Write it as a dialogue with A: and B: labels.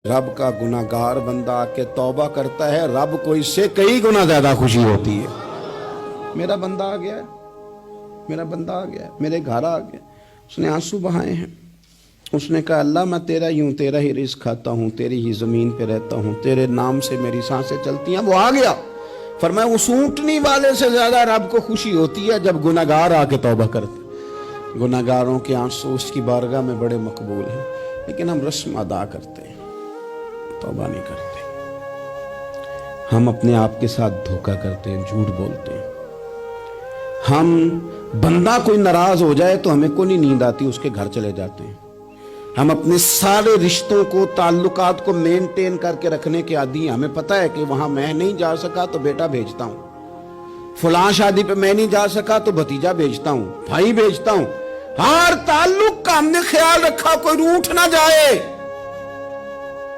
A: रब का गुनाहगार बंदा आके तौबा करता है, रब को इससे कई गुना ज्यादा खुशी होती है। मेरा बंदा आ गया है, मेरा बंदा आ गया है, मेरे घर आ गया। उसने आंसू बहाए हैं। उसने कहा अल्लाह मैं तेरा ही हूँ, तेरा ही रिज़्क़ खाता हूँ, तेरी ही ज़मीन पे रहता हूँ, तेरे नाम से मेरी सांसें चलती हैं। वो आ गया। फरमाया उस ऊँटनी वाले से ज़्यादा रब को खुशी होती है जब गुनाहगार आके तौबा करते। गुनाहगारों के आंसू उसकी बारगाह में बड़े मकबूल हैं, लेकिन हम रस्म अदा करते हैं, तौबा नहीं करते। हम अपने आप के साथ धोखा करते हैं, झूठ बोलते हैं। हम बंदा कोई नाराज हो जाए तो हमें को नहीं नींद आती, उसके घर चले जाते हैं। हम अपने सारे रिश्तों को, ताल्लुकात को मेंटेन करके रखने के आदी हैं। हमें पता है कि वहां मैं नहीं जा सका तो बेटा भेजता हूं, फलां शादी पे मैं नहीं जा सका तो भतीजा भेजता हूं, भाई भेजता हूं। हर ताल्लुक का हमने ख्याल रखा कोई रूठ ना जाए।